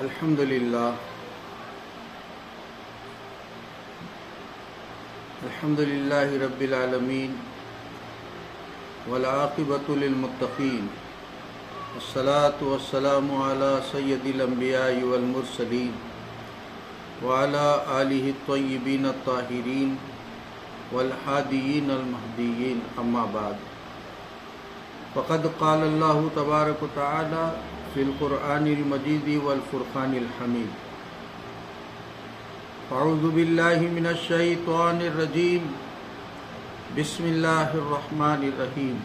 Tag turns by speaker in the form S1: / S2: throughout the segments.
S1: الحمدللہ رب العالمین والعاقبۃ للمتقین والصلاة والسلام علی سید الانبیاء والمرسلین وعلی آلہ الطیبین الطاہرین والہادیین المہدیین، اما بعد فقد قال اللہ تبارک و تعالی فی القرآن المجید والفرقان الحمید. اعوذ باللہ من الشیطان الرجیم، بسم اللہ الرحمن الرحیم.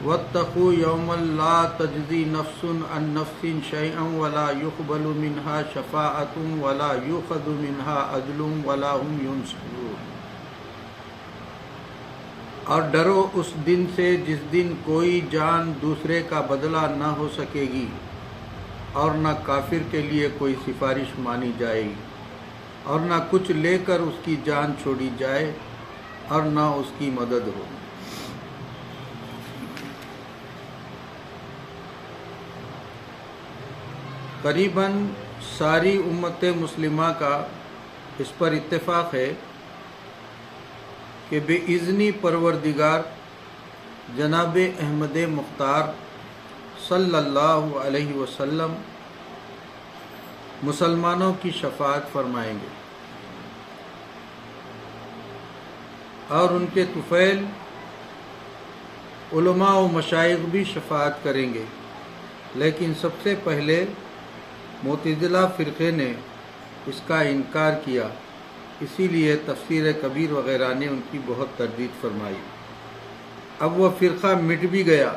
S1: واتقوا یوما لا تجزی نفس عن نفس شیئا ولا یقبل منها شفاعۃ ولا یؤخذ منها عدل ولا هم ینصرون. اور ڈرو اس دن سے جس دن کوئی جان دوسرے کا بدلہ نہ ہو سکے گی اور نہ کافر کے لیے کوئی سفارش مانی جائے گی اور نہ کچھ لے کر اس کی جان چھوڑی جائے اور نہ اس کی مدد ہو. قریباً ساری امت مسلمہ کا اس پر اتفاق ہے کہ بے اذنی پروردگار جناب احمد مختار صلی اللہ علیہ وسلم مسلمانوں کی شفاعت فرمائیں گے اور ان کے طفیل علماء و مشائخ بھی شفاعت کریں گے. لیکن سب سے پہلے معتزلہ فرقے نے اس کا انکار کیا، اسی لیے تفسیر کبیر وغیرہ نے ان کی بہت تردید فرمائی. اب وہ فرقہ مٹ بھی گیا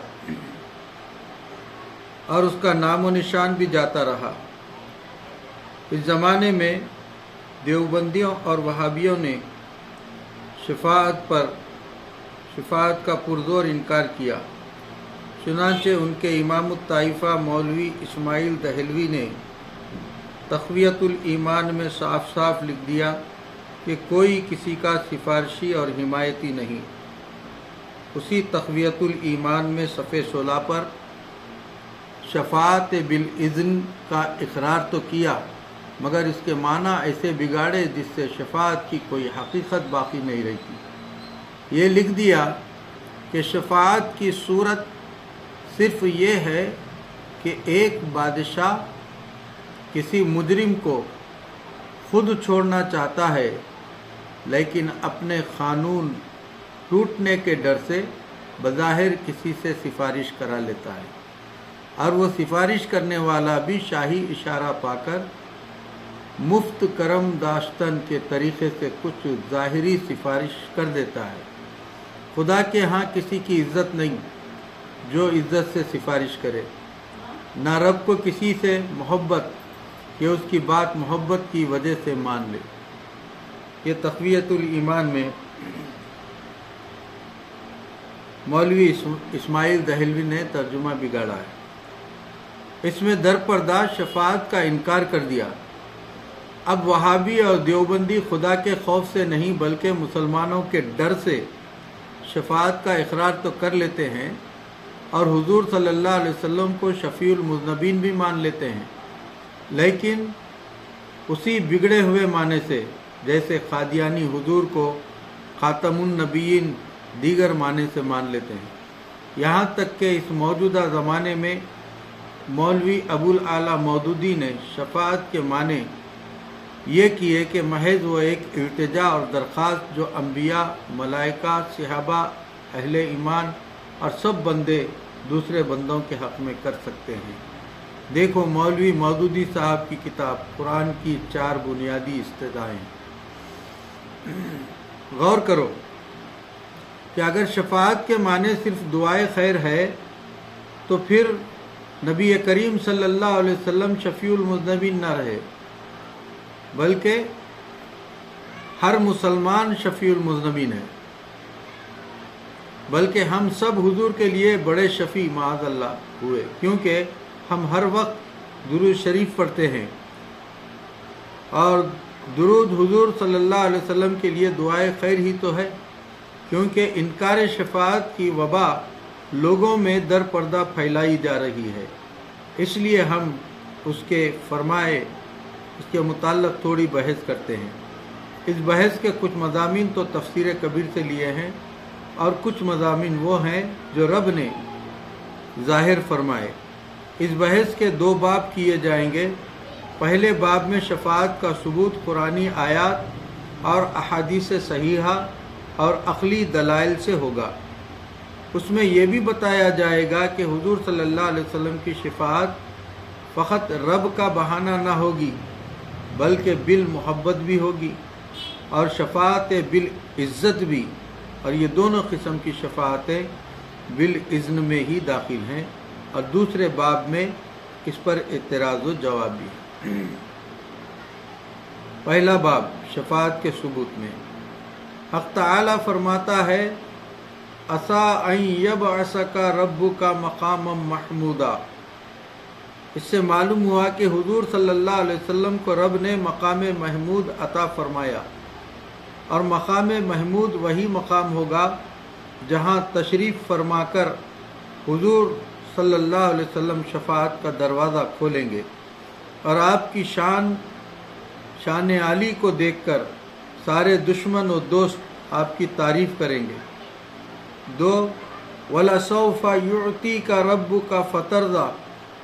S1: اور اس کا نام و نشان بھی جاتا رہا. اس زمانے میں دیوبندیوں اور وہابیوں نے شفاعت کا پرزور انکار کیا. چنانچہ ان کے امام الطائفہ مولوی اسماعیل دہلوی نے تقویۃ الایمان میں صاف صاف لکھ دیا کہ کوئی کسی کا سفارشی اور حمایتی نہیں. اسی تقویۃ الایمان میں صفحہ 16 پر شفاعت بالاذن کا اقرار تو کیا مگر اس کے معنی ایسے بگاڑے جس سے شفاعت کی کوئی حقیقت باقی نہیں رہتی. یہ لکھ دیا کہ شفاعت کی صورت صرف یہ ہے کہ ایک بادشاہ کسی مجرم کو خود چھوڑنا چاہتا ہے لیکن اپنے قانون ٹوٹنے کے ڈر سے بظاہر کسی سے سفارش کرا لیتا ہے اور وہ سفارش کرنے والا بھی شاہی اشارہ پا کر مفت کرم داشتن کے طریقے سے کچھ ظاہری سفارش کر دیتا ہے. خدا کے ہاں کسی کی عزت نہیں جو عزت سے سفارش کرے، نہ رب کو کسی سے محبت کہ اس کی بات محبت کی وجہ سے مان لے. یہ تقویۃ الایمان میں مولوی اسماعیل دہلوی نے ترجمہ بگاڑا ہے. اس میں درپردہ شفاعت کا انکار کر دیا. اب وہابی اور دیوبندی خدا کے خوف سے نہیں بلکہ مسلمانوں کے ڈر سے شفاعت کا اقرار تو کر لیتے ہیں اور حضور صلی اللہ علیہ وسلم کو شفیع المذنبین بھی مان لیتے ہیں، لیکن اسی بگڑے ہوئے معنی سے، جیسے قادیانی حضور کو خاتم النبیین دیگر معنی سے مان لیتے ہیں. یہاں تک کہ اس موجودہ زمانے میں مولوی ابو الاعلیٰ مودودی نے شفاعت کے معنی یہ کیے کہ محض وہ ایک التجا اور درخواست جو انبیاء، ملائکہ، صحابہ، اہل ایمان اور سب بندے دوسرے بندوں کے حق میں کر سکتے ہیں. دیکھو مولوی مودودی صاحب کی کتاب قرآن کی 4 بنیادی استدعائیں. غور کرو کہ اگر شفاعت کے معنی صرف دعائے خیر ہے تو پھر نبی کریم صلی اللہ علیہ وسلم شفیع المذنبین نہ رہے بلکہ ہر مسلمان شفیع المذنبین ہے، بلکہ ہم سب حضور کے لیے بڑے شفیع معاذ اللہ ہوئے، کیونکہ ہم ہر وقت درود شریف پڑھتے ہیں اور درود حضور صلی اللہ علیہ وسلم کے لیے دعائے خیر ہی تو ہے. کیونکہ انکار شفاعت کی وبا لوگوں میں در پردہ پھیلائی جا رہی ہے، اس لیے ہم اس کے فرمائے اس کے متعلق تھوڑی بحث کرتے ہیں۔ اس بحث کے کچھ مضامین تو تفسیر کبیر سے لیے ہیں اور کچھ مضامین وہ ہیں جو رب نے ظاہر فرمائے۔ اس بحث کے 2 باب کیے جائیں گے۔ پہلے باب میں شفاعت کا ثبوت قرآنی آیات اور احادیث صحیحہ اور عقلی دلائل سے ہوگا۔ اس میں یہ بھی بتایا جائے گا کہ حضور صلی اللہ علیہ وسلم کی شفاعت فقط رب کا بہانہ نہ ہوگی بلکہ بالمحبت بھی ہوگی، اور شفاعت بالعزت بھی، اور یہ دونوں قسم کی شفاعتیں بالاذن میں ہی داخل ہیں، اور دوسرے باب میں اس پر اعتراض و جواب بھی ہے۔ پہلا باب شفاعت کے ثبوت میں، حق تعالی فرماتا ہے عسیٰ ان یبعثک ربک مقاما محمودا۔ اس سے معلوم ہوا کہ حضور صلی اللہ علیہ وسلم کو رب نے مقام محمود عطا فرمایا، اور مقام محمود وہی مقام ہوگا جہاں تشریف فرما کر حضور صلی اللہ علیہ وسلم شفاعت کا دروازہ کھولیں گے، اور آپ کی شان عالی کو دیکھ کر سارے دشمن و دوست آپ کی تعریف کریں گے۔ 2 وَلَسَوْفَ يُعْتِيكَ رَبُّكَ فَتَرْضَىٰ۔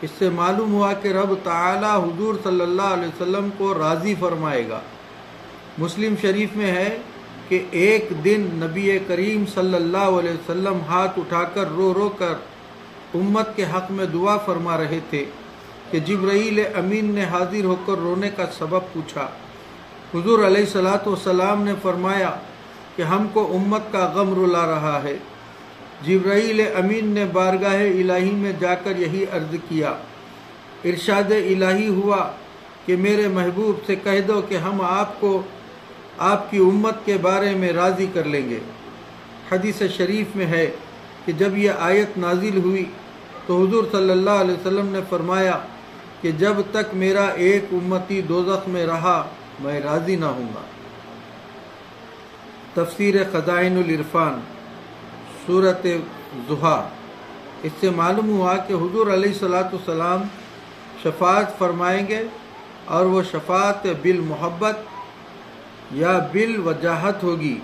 S1: اس سے معلوم ہوا کہ رب تعالی حضور صلی اللہ علیہ وسلم کو راضی فرمائے گا۔ مسلم شریف میں ہے کہ ایک دن نبی کریم صلی اللہ علیہ وسلم ہاتھ اٹھا کر رو رو کر امت کے حق میں دعا فرما رہے تھے کہ جبرائیل امین نے حاضر ہو کر رونے کا سبب پوچھا۔ حضور علیہ الصلاۃ والسلام نے فرمایا کہ ہم کو امت کا غم رلا رہا ہے۔ جبرائیل امین نے بارگاہ الہی میں جا کر یہی عرض کیا۔ ارشاد الہی ہوا کہ میرے محبوب سے کہہ دو کہ ہم آپ کو آپ کی امت کے بارے میں راضی کر لیں گے۔ حدیث شریف میں ہے کہ جب یہ آیت نازل ہوئی تو حضور صلی اللہ علیہ وسلم نے فرمایا کہ جب تک میرا ایک امتی دوزخ میں رہا میں راضی نہ ہوں گا۔ تفسیر خزائن العرفان سورۃ ضحیٰ۔ اس سے معلوم ہوا کہ حضور علیہ الصلاۃ والسلام شفاعت فرمائیں گے، اور وہ شفاعت بالمحبت یا بالوجاہت ہوگی،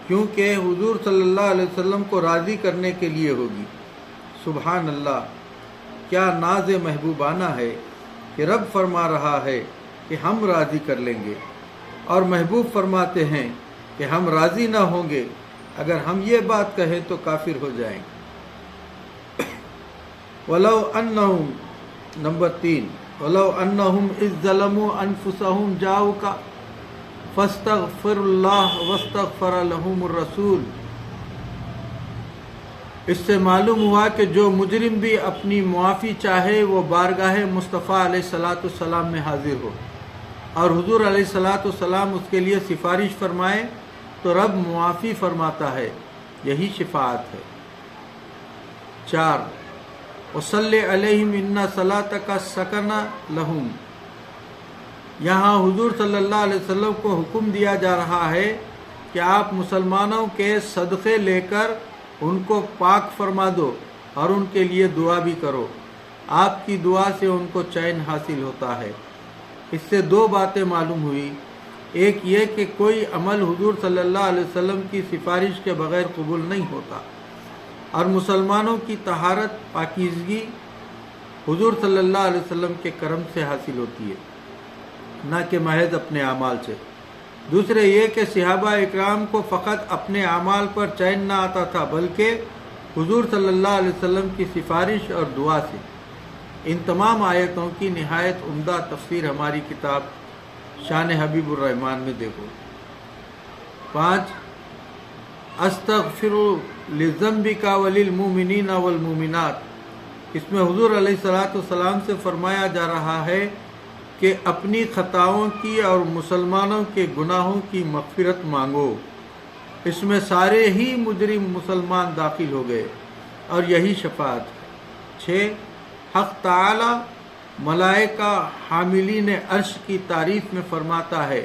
S1: کیونکہ حضور صلی اللہ علیہ وسلم کو راضی کرنے کے لیے ہوگی۔ سبحان اللہ، کیا ناز محبوبانہ ہے کہ رب فرما رہا ہے کہ ہم راضی کر لیں گے، اور محبوب فرماتے ہیں کہ ہم راضی نہ ہوں گے۔ اگر ہم یہ بات کہیں تو کافر ہو جائیں گے۔ وَلَوْ أَنَّهُمْ نمبر 3 وَلَوْ أَنَّهُمْ إِذْ ظَلَمُوا أَنفُسَهُمْ جَاءُوكَ فَاسْتَغْفِرُوا اللَّهَ وَاسْتَغْفَرَ لَهُمُ الرَّسُولُ۔ اس سے معلوم ہوا کہ جو مجرم بھی اپنی معافی چاہے وہ بارگاہ مصطفیٰ علیہ الصلاۃ والسلام میں حاضر ہو، اور حضور علیہ الصلاۃ والسلام اس کے لیے سفارش فرمائے تو رب معافی فرماتا ہے، یہی شفاعت ہے۔ 4 وصلی علیہم ان صلاتک سکن لہم۔ یہاں حضور صلی اللہ علیہ وسلم کو حکم دیا جا رہا ہے کہ آپ مسلمانوں کے صدقے لے کر ان کو پاک فرما دو اور ان کے لیے دعا بھی کرو، آپ کی دعا سے ان کو چین حاصل ہوتا ہے۔ اس سے 2 باتیں معلوم ہوئی۔ ایک یہ کہ کوئی عمل حضور صلی اللہ علیہ وسلم کی سفارش کے بغیر قبول نہیں ہوتا، اور مسلمانوں کی طہارت پاکیزگی حضور صلی اللہ علیہ وسلم کے کرم سے حاصل ہوتی ہے، نہ کہ محض اپنے اعمال سے۔ دوسرے یہ کہ صحابہ اکرام کو فقط اپنے اعمال پر چین نہ آتا تھا بلکہ حضور صلی اللہ علیہ وسلم کی سفارش اور دعا سے۔ ان تمام آیتوں کی نہایت عمدہ تفسیر ہماری کتاب شان حبیب الرحمن میں دیکھو۔ 5 استغفر لذنبک وللمؤمنین والمؤمنات۔ اس میں حضور علیہ الصلاۃ والسلام سے فرمایا جا رہا ہے کہ اپنی خطاؤں کی اور مسلمانوں کے گناہوں کی مغفرت مانگو۔ اس میں سارے ہی مجرم مسلمان داخل ہو گئے، اور یہی شفاعت ہے۔ 6 حق تعالی ملائکہ حاملین عرش کی تعریف میں فرماتا ہے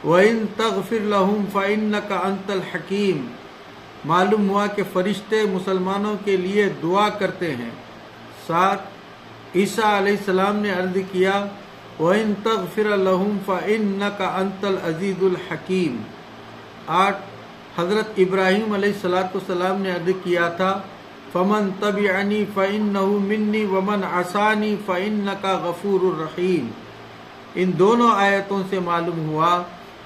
S1: وَإِن تَغْفِرْ لَهُمْ فَإِنَّكَ أَنْتَ الْحَكِيمُ۔ معلوم ہوا کہ فرشتے مسلمانوں کے لیے دعا کرتے ہیں۔ 7 عیسیٰ علیہ السلام نے عرض کیا وَإِن تَغْفِرَ لَهُمْ فَإِنَّكَ أَنْتَ الْعَزِيزُ الْحَكِيمُ۔ 8 حضرت ابراہیم علیہ السلام نے عرض کیا تھا فَمَن تَبِعَنِي فَإِنَّهُ مِنِّي وَمَنْ عَصَانِي فَإِنَّكَ غَفُورٌ رَحِيمٌ۔ ان دونوں آیتوں سے معلوم ہوا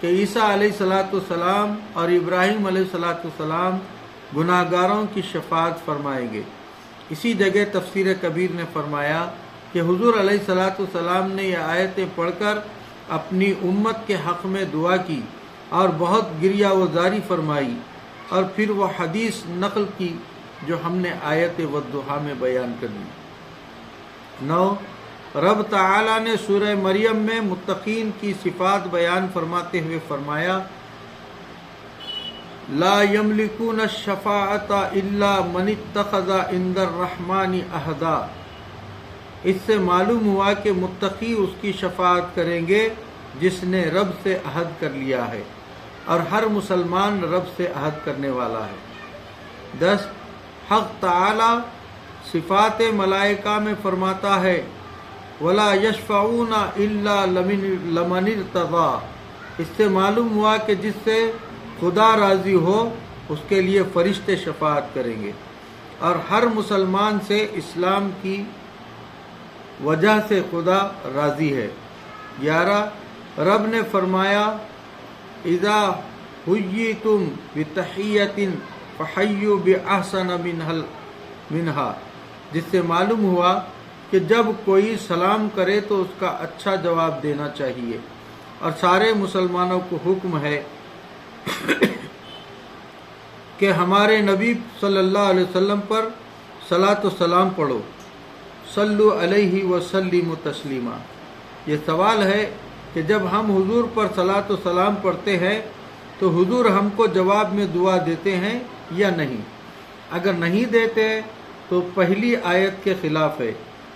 S1: کہ عیسیٰ علیہ السلام اور ابراہیم علیہ السلام گناہگاروں کی شفاعت فرمائیں گے۔ اسی جگہ تفسیر کبیر نے فرمایا کہ حضور علیہ السلام نے یہ آیتیں پڑھ کر اپنی امت کے حق میں دعا کی اور بہت گریہ وزاری فرمائی، اور پھر وہ حدیث نقل کی جو ہم نے آیت والضحیٰ میں بیان کر دی۔ 9 رب تعالی نے سورہ مریم میں متقین کی صفات بیان فرماتے ہوئے فرمایا لا یملکون الشفاعۃ الا من اتخذ عند الرحمن عہدا۔ اس سے معلوم ہوا کہ متقی اس کی شفاعت کریں گے جس نے رب سے عہد کر لیا ہے، اور ہر مسلمان رب سے عہد کرنے والا ہے۔ 10 حق تعالی صفات ملائکہ میں فرماتا ہے وَلَا يَشْفَعُونَ إِلَّا لَمَنِ ارْتَضَىٰ۔ اس سے معلوم ہوا کہ جس سے خدا راضی ہو اس کے لیے فرشتے شفاعت کریں گے، اور ہر مسلمان سے اسلام کی وجہ سے خدا راضی ہے۔ 11 رب نے فرمایا اذا حییتم بتحیۃ فحیوا باحسن منہا، جس سے معلوم ہوا کہ جب کوئی سلام کرے تو اس کا اچھا جواب دینا چاہیے، اور سارے مسلمانوں کو حکم ہے کہ ہمارے نبی صلی اللہ علیہ وسلم پر صلاۃ و سلام پڑھو، صلو علیہ وسلم تسلیما۔ یہ سوال ہے کہ جب ہم حضور پر صلاۃ و سلام پڑھتے ہیں تو حضور ہم کو جواب میں دعا دیتے ہیں یا نہیں؟ اگر نہیں دیتے تو پہلی آیت کے خلاف ہے،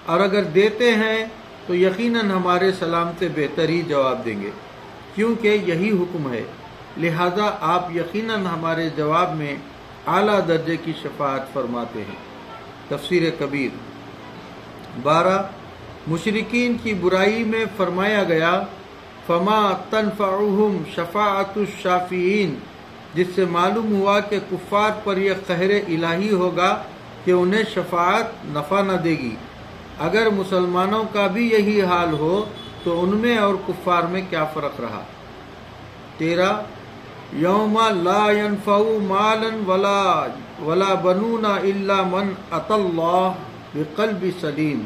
S1: اور اگر دیتے ہیں تو یقیناً ہمارے سلام سے بہتر ہی جواب دیں گے، کیونکہ یہی حکم ہے، لہذا آپ یقیناً ہمارے جواب میں اعلیٰ درجے کی شفاعت فرماتے ہیں۔ تفسیر کبیر۔ 12 مشرکین کی برائی میں فرمایا گیا فما تنفعهم شفاعت الشافعین، جس سے معلوم ہوا کہ کفار پر یہ قہر الہی ہوگا کہ انہیں شفاعت نفع نہ دے گی۔ اگر مسلمانوں کا بھی یہی حال ہو تو ان میں اور کفار میں کیا فرق رہا۔ 13 یوم لا ينفع مالا ولا بنون الا من اتى اللہ بقلب سلیم،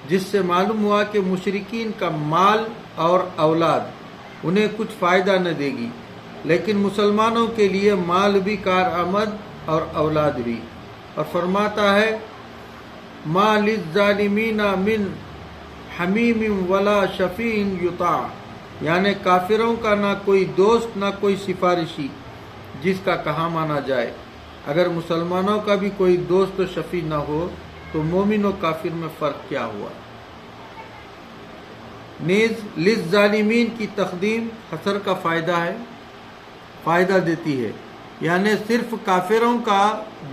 S1: جس سے معلوم ہوا کہ مشرکین کا مال اور اولاد انہیں کچھ فائدہ نہ دے گی، لیکن مسلمانوں کے لیے مال بھی کارآمد اور اولاد بھی۔ اور فرماتا ہے ما للظالمین من حمیم ولا شفیع یطاع، یعنی کافروں کا نہ کوئی دوست نہ کوئی سفارشی جس کا کہا مانا جائے۔ اگر مسلمانوں کا بھی کوئی دوست و شفیع نہ ہو تو مومن و کافر میں فرق کیا ہوا؟ نیز للظالمین کی تقدیم حصر کا فائدہ دیتی ہے، یعنی صرف کافروں کا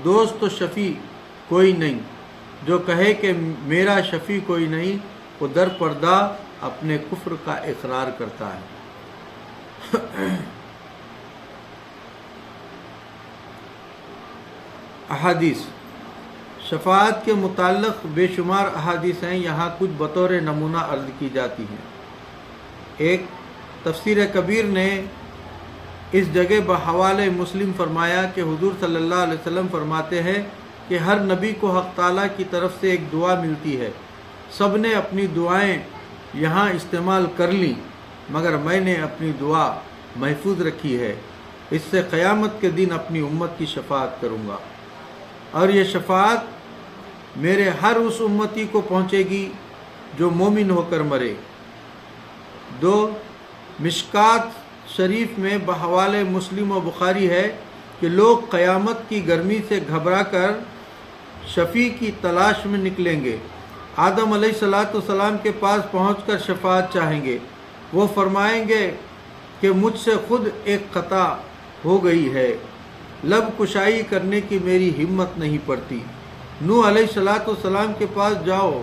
S1: دوست و شفیع کوئی نہیں۔ جو کہے کہ میرا شفیع کوئی نہیں وہ در پردہ اپنے کفر کا اقرار کرتا ہے۔ احادیث شفاعت کے متعلق بے شمار احادیث ہیں، یہاں کچھ بطور نمونہ عرض کی جاتی ہیں۔ 1 تفسیر کبیر نے اس جگہ بحوالہ مسلم فرمایا کہ حضور صلی اللہ علیہ وسلم فرماتے ہیں کہ ہر نبی کو حق تعالیٰ کی طرف سے ایک دعا ملتی ہے، سب نے اپنی دعائیں یہاں استعمال کر لیں مگر میں نے اپنی دعا محفوظ رکھی ہے، اس سے قیامت کے دن اپنی امت کی شفاعت کروں گا، اور یہ شفاعت میرے ہر اس امتی کو پہنچے گی جو مومن ہو کر مرے۔ 2 مشکات شریف میں بحوالہ مسلم و بخاری ہے کہ لوگ قیامت کی گرمی سے گھبرا کر شفیع کی تلاش میں نکلیں گے، آدم علیہ السلام کے پاس پہنچ کر شفاعت چاہیں گے، وہ فرمائیں گے کہ مجھ سے خود ایک خطا ہو گئی ہے، لب کشائی کرنے کی میری ہمت نہیں پڑتی۔ نوح علیہ السلام کے پاس جاؤ،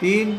S1: 3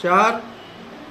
S1: 4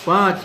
S1: 5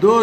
S1: 2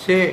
S1: 6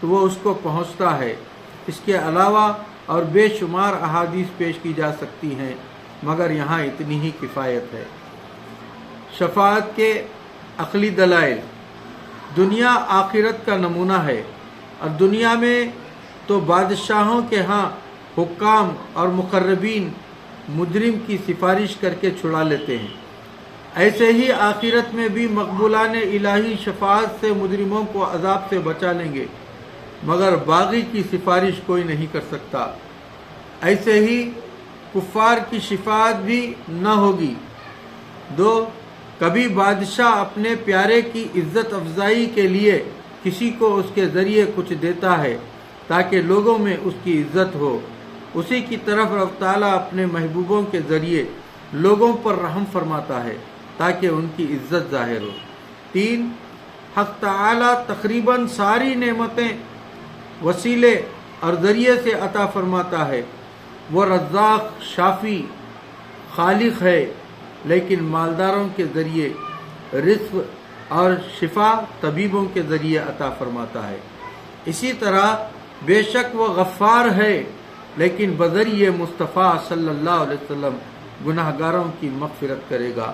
S1: تو وہ اس کو پہنچتا ہے۔ اس کے علاوہ اور بے شمار احادیث پیش کی جا سکتی ہیں، مگر یہاں اتنی ہی کفایت ہے۔ شفاعت کے عقلی دلائل۔ دنیا آخرت کا نمونہ ہے، اور دنیا میں تو بادشاہوں کے ہاں حکام اور مقربین مجرم کی سفارش کر کے چھڑا لیتے ہیں، ایسے ہی آخرت میں بھی مقبولان الہی شفاعت سے مجرموں کو عذاب سے بچا لیں گے، مگر باغی کی سفارش کوئی نہیں کر سکتا۔ ایسے ہی کفار کی شفاعت بھی نہ ہوگی۔ 2، کبھی بادشاہ اپنے پیارے کی عزت افزائی کے لیے کسی کو اس کے ذریعے کچھ دیتا ہے تاکہ لوگوں میں اس کی عزت ہو، اسی کی طرف رب تعالیٰ اپنے محبوبوں کے ذریعے لوگوں پر رحم فرماتا ہے تاکہ ان کی عزت ظاہر ہو۔ 3، حق تعالیٰ تقریباً ساری نعمتیں وسیلے اور ذریعے سے عطا فرماتا ہے۔ وہ رزاق، شافی، خالق ہے، لیکن مالداروں کے ذریعے رزق اور شفا طبیبوں کے ذریعے عطا فرماتا ہے۔ اسی طرح بے شک وہ غفار ہے، لیکن بذریعہ مصطفیٰ صلی اللہ علیہ وسلم گناہ گاروں کی مغفرت کرے گا۔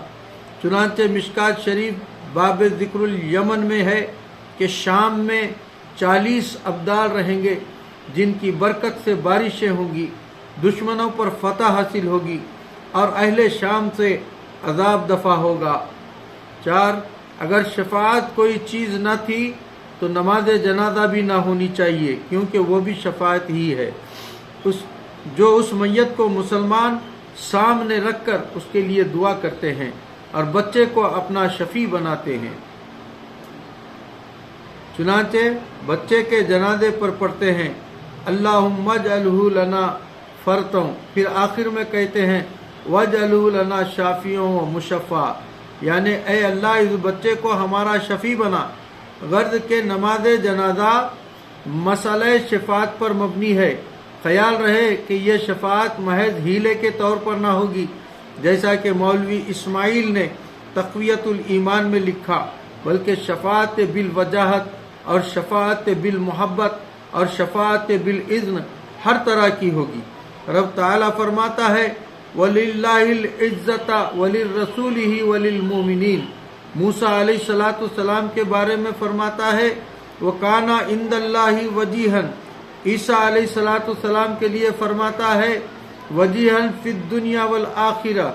S1: چنانچہ مشکات شریف باب ذکر الیمن میں ہے کہ شام میں 40 ابدال رہیں گے جن کی برکت سے بارشیں ہوں گی، دشمنوں پر فتح حاصل ہوگی اور اہل شام سے عذاب دفع ہوگا۔ 4، اگر شفاعت کوئی چیز نہ تھی تو نماز جنازہ بھی نہ ہونی چاہیے، کیونکہ وہ بھی شفاعت ہی ہے، جو اس میت کو مسلمان سامنے رکھ کر اس کے لیے دعا کرتے ہیں اور بچے کو اپنا شفیع بناتے ہیں۔ چنانچہ بچے کے جنازے پر پڑھتے ہیں اللہم اجعلہ لنا فرطوں، پھر آخر میں کہتے ہیں واجعلہ لنا شافیوں و مشفع، یعنی اے اللہ اس بچے کو ہمارا شفیع بنا۔ غرض کہ نماز جنازہ مسئلہ شفاعت پر مبنی ہے۔ خیال رہے کہ یہ شفاعت محض ہیلے کے طور پر نہ ہوگی، جیسا کہ مولوی اسماعیل نے تقویت الایمان میں لکھا، بلکہ شفاعت بالوجاہت اور شفاعت بالمحبت اور شفاعت بالاذن ہر طرح کی ہوگی۔ رب تعالیٰ فرماتا ہے وَلِلَّهِ الْعِزَّةَ وَلِلرَّسُولِهِ وَلِلْمُؤْمِنِينَ۔ موسیٰ علیہ السلام کے بارے میں فرماتا ہے وَكَانَ عِندَ اللَّهِ وَجِيهًا۔ عیسیٰ علیہ السلام کے لیے فرماتا ہے وَجِيهًا فِي الدُّنْيَا وَالْآخِرَةِ۔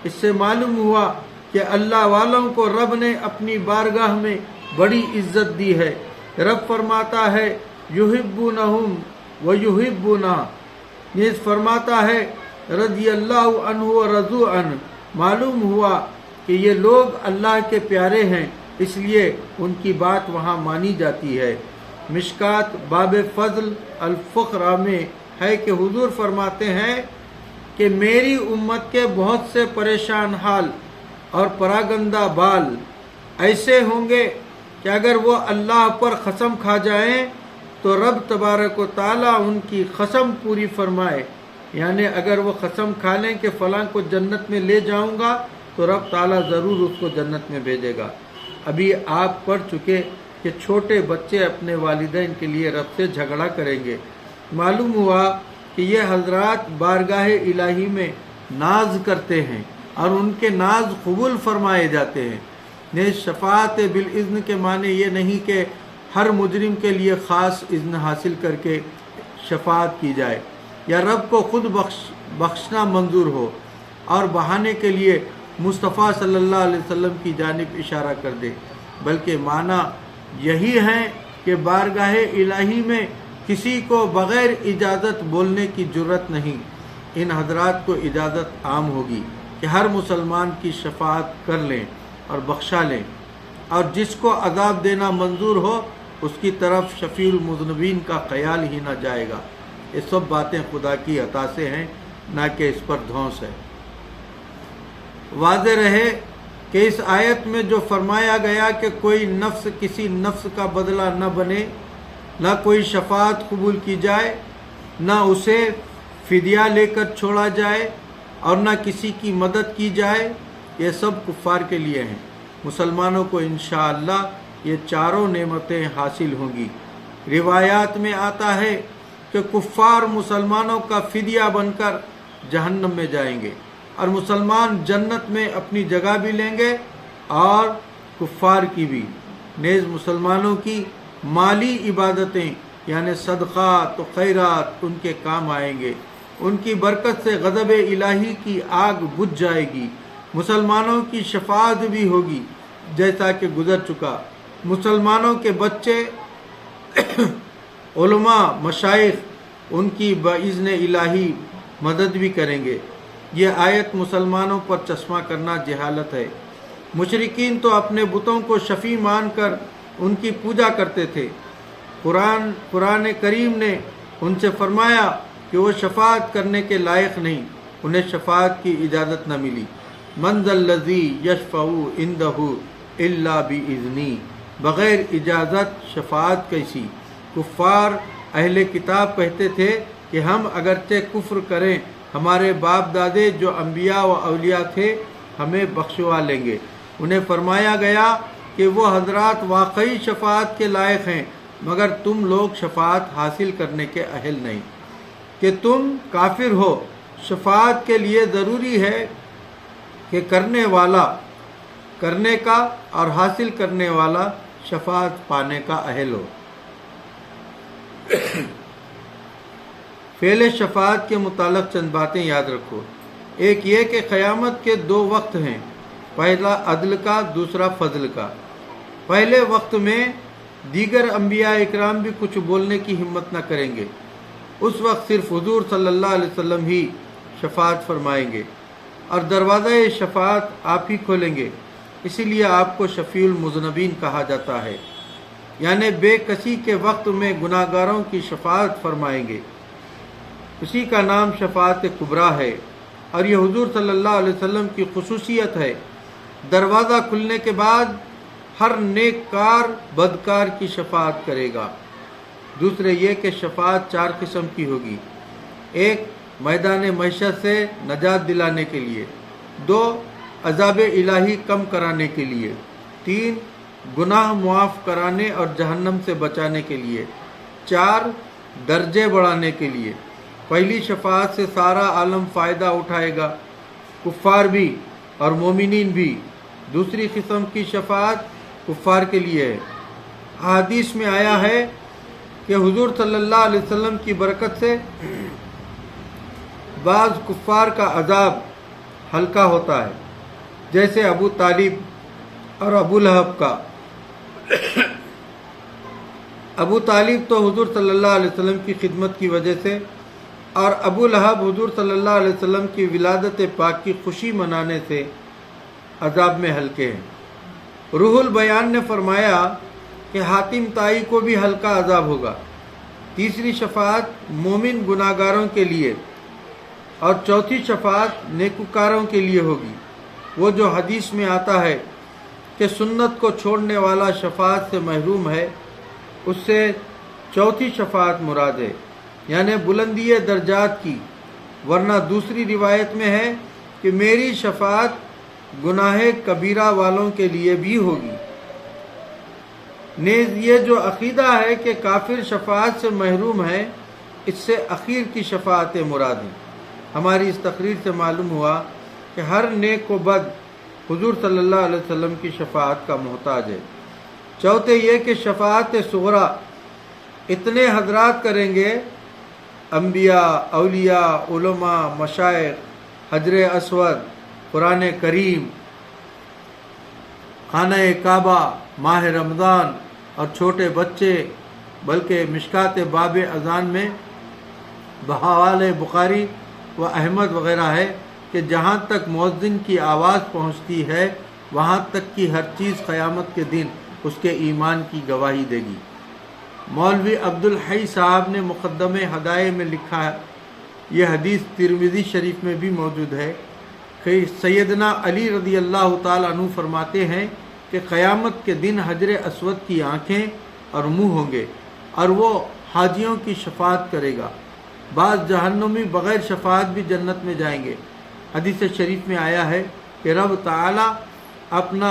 S1: اس سے معلوم ہوا کہ اللہ والوں کو رب نے اپنی بارگاہ میں بڑی عزت دی ہے۔ رب فرماتا ہے يُحِبُّونَهُمْ وَيُحِبُّونَهُ، نیز فرماتا ہے رضی اللہ عنہ و رضوا عنہ۔ معلوم ہوا کہ یہ لوگ اللہ کے پیارے ہیں، اس لیے ان کی بات وہاں مانی جاتی ہے۔ مشکات باب فضل الفقراء میں ہے کہ حضور فرماتے ہیں کہ میری امت کے بہت سے پریشان حال اور پراگندہ بال ایسے ہوں گے کہ اگر وہ اللہ پر قسم کھا جائیں تو رب تبارک و تعالیٰ ان کی قسم پوری فرمائے، یعنی اگر وہ قسم کھا لیں کہ فلاں کو جنت میں لے جاؤں گا تو رب تعالیٰ ضرور اس کو جنت میں بھیجے گا۔ ابھی آپ پڑھ چکے کہ چھوٹے بچے اپنے والدین کے لیے رب سے جھگڑا کریں گے۔ معلوم ہوا کہ یہ حضرات بارگاہ الہی میں ناز کرتے ہیں اور ان کے ناز قبول فرمائے جاتے ہیں۔ نیز شفاعت بالاذن کے معنی یہ نہیں کہ ہر مجرم کے لیے خاص اذن حاصل کر کے شفاعت کی جائے یا رب کو خود بخشنا منظور ہو اور بہانے کے لیے مصطفیٰ صلی اللہ علیہ وسلم کی جانب اشارہ کر دے، بلکہ معنی یہی ہے کہ بارگاہ الہی میں کسی کو بغیر اجازت بولنے کی جرت نہیں۔ ان حضرات کو اجازت عام ہوگی کہ ہر مسلمان کی شفاعت کر لیں اور بخشا لیں، اور جس کو عذاب دینا منظور ہو اس کی طرف شفیع المذنبین کا خیال ہی نہ جائے گا۔ یہ سب باتیں خدا کی عطا سے ہیں، نہ کہ اس پر دھونس ہے۔ واضح رہے کہ اس آیت میں جو فرمایا گیا کہ کوئی نفس کسی نفس کا بدلہ نہ بنے، نہ کوئی شفاعت قبول کی جائے، نہ اسے فدیہ لے کر چھوڑا جائے اور نہ کسی کی مدد کی جائے، یہ سب کفار کے لیے ہیں۔ مسلمانوں کو انشاءاللہ یہ چاروں نعمتیں حاصل ہوں گی۔ روایات میں آتا ہے کہ کفار مسلمانوں کا فدیہ بن کر جہنم میں جائیں گے اور مسلمان جنت میں اپنی جگہ بھی لیں گے اور کفار کی بھی۔ نیز مسلمانوں کی مالی عبادتیں یعنی صدقات و خیرات ان کے کام آئیں گے، ان کی برکت سے غضب الہی کی آگ بجھ جائے گی۔ مسلمانوں کی شفاعت بھی ہوگی جیسا کہ گزر چکا۔ مسلمانوں کے بچے علماء مشائخ ان کی باذن الہی مدد بھی کریں گے۔ یہ آیت مسلمانوں پر چشمہ کرنا جہالت ہے۔ مشرکین تو اپنے بتوں کو شفیع مان کر ان کی پوجا کرتے تھے۔ قرآن کریم نے ان سے فرمایا کہ وہ شفاعت کرنے کے لائق نہیں، انہیں شفاعت کی اجازت نہ ملی۔ من ذا الذی یشفع عندہ الا باذنہ، بغیر اجازت شفاعت کیسی؟ کفار اہل کتاب کہتے تھے کہ ہم اگرچہ کفر کریں ہمارے باپ دادے جو انبیاء و اولیاء تھے ہمیں بخشوا لیں گے۔ انہیں فرمایا گیا کہ وہ حضرات واقعی شفاعت کے لائق ہیں، مگر تم لوگ شفاعت حاصل کرنے کے اہل نہیں، کہ تم کافر ہو۔ شفاعت کے لیے ضروری ہے کہ کرنے والا کرنے کا اور حاصل کرنے والا شفاعت پانے کا اہل ہو۔ فعل شفاعت کے متعلق چند باتیں یاد رکھو۔ ایک یہ کہ قیامت کے دو وقت ہیں، پہلا عدل کا، دوسرا فضل کا۔ پہلے وقت میں دیگر انبیاء اکرام بھی کچھ بولنے کی ہمت نہ کریں گے، اس وقت صرف حضور صلی اللہ علیہ وسلم ہی شفاعت فرمائیں گے اور دروازہ شفاعت آپ ہی کھولیں گے، اسی لیے آپ کو شفیع المذنبین کہا جاتا ہے، یعنی بے کسی کے وقت میں گناہ گاروں کی شفاعت فرمائیں گے۔ اسی کا نام شفاعت کبریٰ ہے اور یہ حضور صلی اللہ علیہ وسلم کی خصوصیت ہے۔ دروازہ کھلنے کے بعد ہر نیک کار بدکار کی شفاعت کرے گا۔ دوسرے یہ کہ شفاعت چار قسم کی ہوگی: ایک میدان محشر سے نجات دلانے کے لیے، دو عذاب الہی کم کرانے کے لیے، تین گناہ معاف کرانے اور جہنم سے بچانے کے لیے، چار درجے بڑھانے کے لیے۔ پہلی شفاعت سے سارا عالم فائدہ اٹھائے گا، کفار بھی اور مومنین بھی۔ دوسری قسم کی شفاعت کفار کے لیے ہے۔ حدیث میں آیا ہے کہ حضور صلی اللہ علیہ وسلم کی برکت سے بعض کفار کا عذاب ہلکا ہوتا ہے، جیسے ابو طالب اور ابو لہب کا۔ ابو طالب تو حضور صلی اللہ علیہ وسلم کی خدمت کی وجہ سے اور ابو لہب حضور صلی اللہ علیہ وسلم کی ولادت پاک کی خوشی منانے سے عذاب میں ہلکے ہیں۔ روح البیان نے فرمایا کہ حاتم طائی کو بھی ہلکا عذاب ہوگا۔ تیسری شفاعت مومن گناہ گاروں کے لیے اور چوتھی شفاعت نیکوکاروں کے لیے ہوگی۔ وہ جو حدیث میں آتا ہے کہ سنت کو چھوڑنے والا شفاعت سے محروم ہے، اس سے چوتھی شفاعت مراد ہے، یعنی بلندی درجات کی، ورنہ دوسری روایت میں ہے کہ میری شفاعت گناہ کبیرہ والوں کے لیے بھی ہوگی۔ نیز یہ جو عقیدہ ہے کہ کافر شفاعت سے محروم ہے، اس سے اخیر کی شفاعت مراد ہے۔ ہماری اس تقریر سے معلوم ہوا کہ ہر نیک و بد حضور صلی اللہ علیہ وسلم کی شفاعت کا محتاج ہے۔ چوتھے یہ کہ شفاعت صغریٰ اتنے حضرات کریں گے: انبیاء، اولیاء، علماء، مشائخ، حجر اسود، قرآن کریم، خانہ کعبہ، ماہ رمضان اور چھوٹے بچے، بلکہ مشکات باب اذان میں بحوالِ بخاری و احمد وغیرہ ہے کہ جہاں تک مؤذن کی آواز پہنچتی ہے وہاں تک کی ہر چیز قیامت کے دن اس کے ایمان کی گواہی دے گی۔ مولوی عبدالحی صاحب نے مقدمہ ہدایہ میں لکھا ہے، یہ حدیث ترمذی شریف میں بھی موجود ہے کہ سیدنا علی رضی اللہ تعالیٰ عنہ فرماتے ہیں کہ قیامت کے دن حجر اسود کی آنکھیں اور منہ ہوں گے اور وہ حاجیوں کی شفاعت کرے گا۔ بعض جہنمی بغیر شفاعت بھی جنت میں جائیں گے۔ حدیث شریف میں آیا ہے کہ رب تعالیٰ اپنا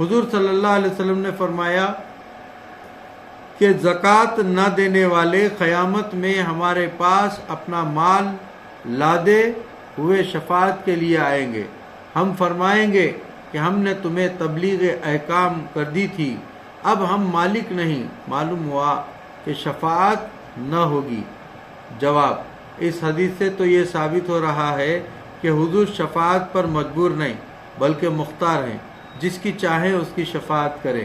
S1: حضور صلی اللہ علیہ وسلم نے فرمایا کہ زکوٰۃ نہ دینے والے قیامت میں ہمارے پاس اپنا مال لادے ہوئے شفاعت کے لیے آئیں گے. ہم فرمائیں گے کہ ہم نے تمہیں تبلیغ احکام کر دی تھی، اب ہم مالک نہیں. معلوم ہوا کہ شفاعت نہ ہوگی. جواب: اس حدیث سے تو یہ ثابت ہو رہا ہے کہ حضور شفاعت پر مجبور نہیں بلکہ مختار ہیں. جس کی چاہے اس کی شفاعت کرے،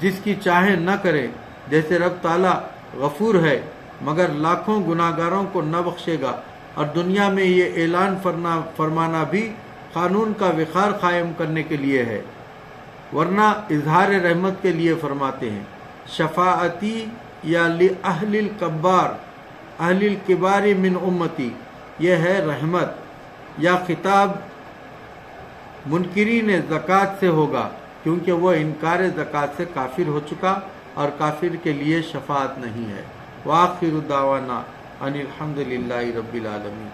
S1: جس کی چاہے نہ کرے. جیسے رب تعالیٰ غفور ہے مگر لاکھوں گناہگاروں کو نہ بخشے گا، اور دنیا میں یہ اعلان فرمانا بھی قانون کا وقار قائم کرنے کے لیے ہے، ورنہ اظہار رحمت کے لیے فرماتے ہیں شفاعتی یا لأہل الکبار اہل الکبار من امتی. یہ ہے رحمت. یا خطاب منکرین زکوٰۃ سے ہوگا کیونکہ وہ انکار زکوٰۃ سے کافر ہو چکا اور کافر کے لیے شفاعت نہیں ہے. وآخر دعوانا ان الحمد للہ رب العالمین.